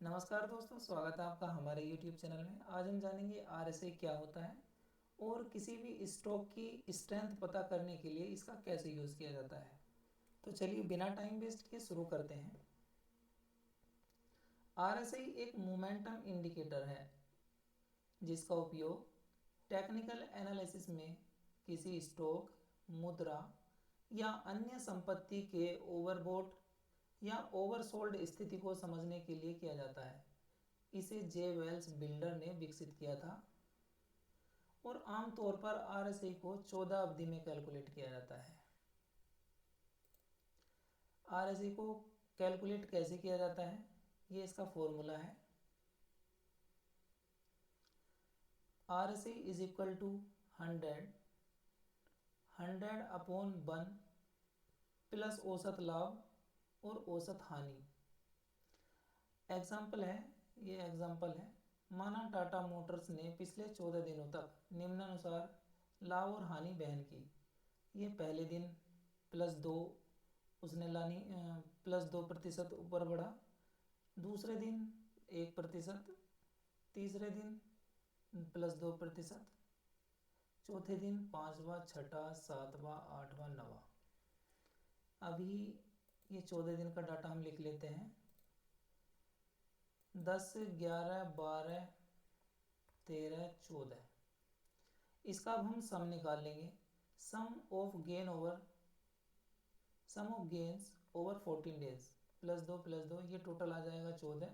नमस्कार दोस्तों, स्वागत है आपका हमारे YouTube चैनल में। आज हम जानेंगे RSI क्या होता है और किसी भी स्टॉक की स्ट्रेंथ पता करने के लिए इसका कैसे यूज़ किया जाता है। तो चलिए बिना टाइम वेस्ट किए शुरू करते हैं। RSI एक मोमेंटम इंडिकेटर है जिसका उपयोग टेक्निकल एनालिसिस में किसी स्टॉक, मुद्रा या अन्य संपत्ति के ओवरबॉट या ओवरसोल्ड स्थिति को समझने के लिए किया जाता है। इसे जे वेल्स बिल्डर ने विकसित किया था और आमतौर पर RSI को 14 अवधि में कैलकुलेट किया जाता है। RSI को कैलकुलेट कैसे किया जाता है, ये इसका फॉर्मूला है। RSI is equal to 100 upon 1 plus औसत लाभ और औसत हानि। ये एग्जाम्पल है। माना टाटा मोटर्स ने पिछले 14 दिनों तक निम्नानुसार लाभ और हानि बहन की। ये पहले दिन +2 उसने लानी +2% ऊपर बढ़ा, दूसरे दिन 1%, तीसरे दिन +2%, चौथे दिन 5वां, छठा, 7वां, 8वां, 9वां। अभी ये 14 दिन का डाटा हम लिख लेते हैं। 10, 11, 12, 13, 14। इसका अब हम सम निकाल लेंगे। सम ऑफ गेन्स ओवर 14 डेज +2 ये टोटल आ जाएगा 14।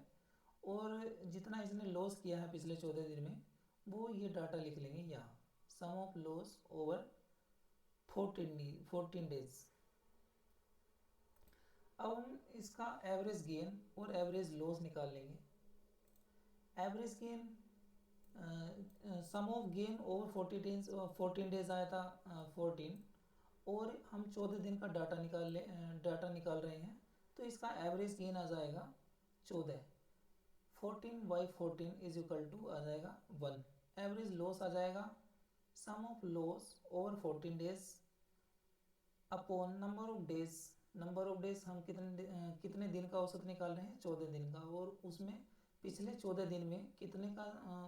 और जितना इसने लॉस किया है पिछले 14 दिन में वो ये डाटा लिख लेंगे यहाँ। Sum of loss over 14 days. अब हम इसका एवरेज गेन और एवरेज लॉस निकाल लेंगे। Average gain sum of gain over 14 days आया था 14, और हम 14 दिन का डाटा निकाल रहे हैं, तो इसका एवरेज गेन आ जाएगा 14। 14/14 इज इक्वल टू आ जाएगा 1। एवरेज लॉस आ जाएगा sum of loss over 14 days upon number of days हम कितने दिन का औसत निकाल रहे हैं, 14 दिन का, और उसमें पिछले 14 दिन में कितने का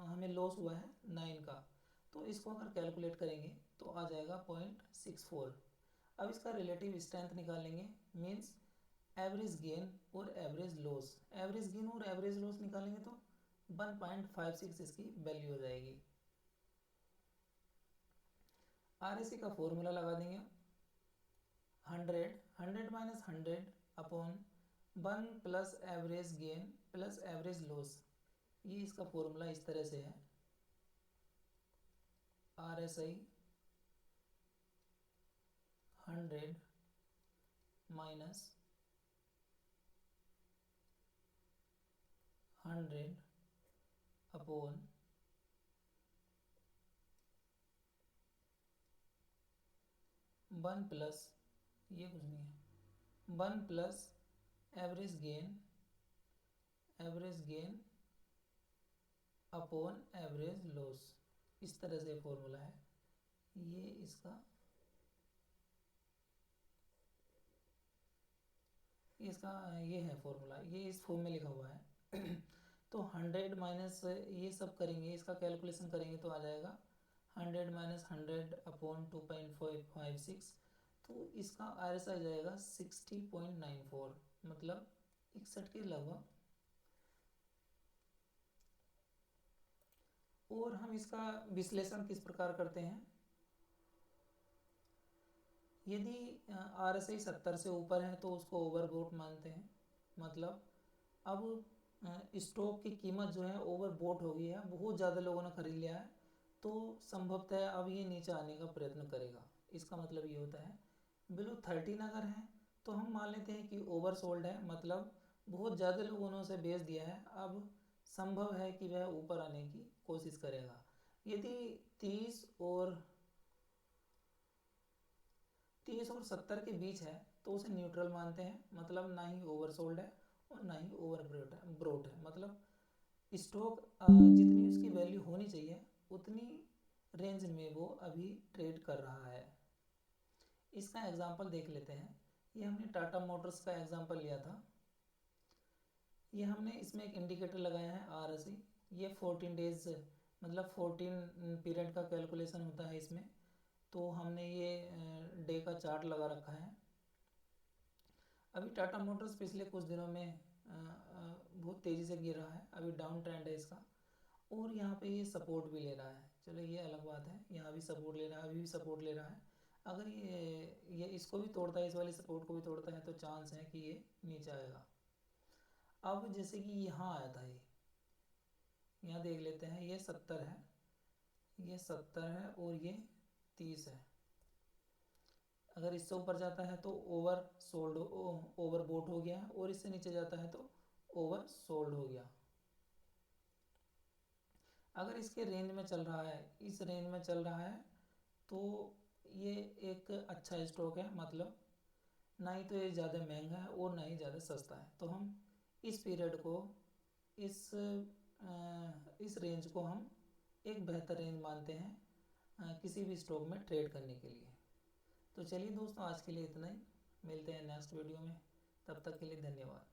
हमें लॉस हुआ है, 9 का। तो इसको अगर कैलकुलेट करेंगे तो आ जाएगा 0.64। अब इसका रिलेटिव स्ट्रेंथ निकालेंगे, मीन्स एवरेज गेन और एवरेज लॉस। एवरेज गेन और एवरेज लॉस निकालेंगे तो 1.56 इसकी वैल्यू हो जाएगी। RSI का फॉर्मूला लगा देंगे। 100 minus 100 upon 1 plus average gain plus average loss. ये इसका फॉर्मूला इस तरह से है। RSI 100 माइनस 100 अपॉन 1 प्लस, ये कुछ नहीं है, 1 plus average gain upon average loss. इस तरह से फॉर्मूला है। ये इसका ये है फॉर्मूला, ये इस फॉर्म में लिखा हुआ है। तो 100 माइनस ये सब करेंगे, इसका कैलकुलेशन करेंगे तो आ जाएगा 100 माइनस 100 अपॉन 2.56। तो इसका RSI आ जाएगा 60.94, मतलब 61 के लगभग। और हम इसका विश्लेषण किस प्रकार करते हैं, यदि RSI 70 से ऊपर है तो उसको ओवरबॉट मानते हैं। मतलब अब स्टॉक की कीमत जो है ओवरबॉट हो गई है, बहुत ज़्यादा लोगों ने खरीद लिया है, तो संभवतः अब ये नीचे आने का प्रयत्न करेगा। इसका मतलब ये होता है। बिलो 13 अगर है तो हम मान लेते हैं कि ओवर सोल्ड है, मतलब बहुत ज़्यादा लोगों ने उसे बेच दिया है, अब संभव है कि वह ऊपर आने की कोशिश करेगा। यदि 30 और 70 के बीच है तो उसे न्यूट्रल मानते हैं, मतलब ना ही ओवरसोल्ड है और ना ही ओवर ब्रोट है। मतलब स्टॉक जितनी उसकी वैल्यू होनी चाहिए उतनी रेंज में वो अभी ट्रेड कर रहा है। इसका एग्जांपल देख लेते हैं। ये हमने टाटा मोटर्स का एग्जांपल लिया था। ये हमने इसमें एक इंडिकेटर लगाया है RSI, ये 14 डेज मतलब 14 पीरियड का कैलकुलेशन होता है इसमें, तो हमने ये डे का चार्ट लगा रखा है। अभी टाटा मोटर्स पिछले कुछ दिनों में बहुत तेज़ी से गिर रहा है, अभी डाउन ट्रेंड है इसका, और यहाँ पे ये सपोर्ट भी ले रहा है। चलो ये अलग बात है, यहाँ भी सपोर्ट ले रहा है, अभी भी सपोर्ट ले रहा है। अगर ये इसको भी तोड़ता है, इस वाले सपोर्ट को भी तोड़ता है, तो चांस है कि ये नीचे आएगा। अब जैसे कि यहाँ आया था, ये यहाँ देख लेते हैं, ये 70 है, ये 70 है और ये 30 है। अगर इससे ऊपर जाता है तो ओवर सोल्ड, ओवर बोट हो गया, और इससे नीचे जाता है तो ओवर सोल्ड हो गया। अगर इसके रेंज में चल रहा है, इस रेंज में चल रहा है, तो ये एक अच्छा स्टॉक है, मतलब ना ही तो ये ज़्यादा महंगा है और ना ही ज़्यादा सस्ता है। तो हम इस पीरियड को, इस रेंज को हम एक बेहतर रेंज मानते हैं किसी भी स्टॉक में ट्रेड करने के लिए। तो चलिए दोस्तों, आज के लिए इतना ही, मिलते हैं नेक्स्ट वीडियो में, तब तक के लिए धन्यवाद।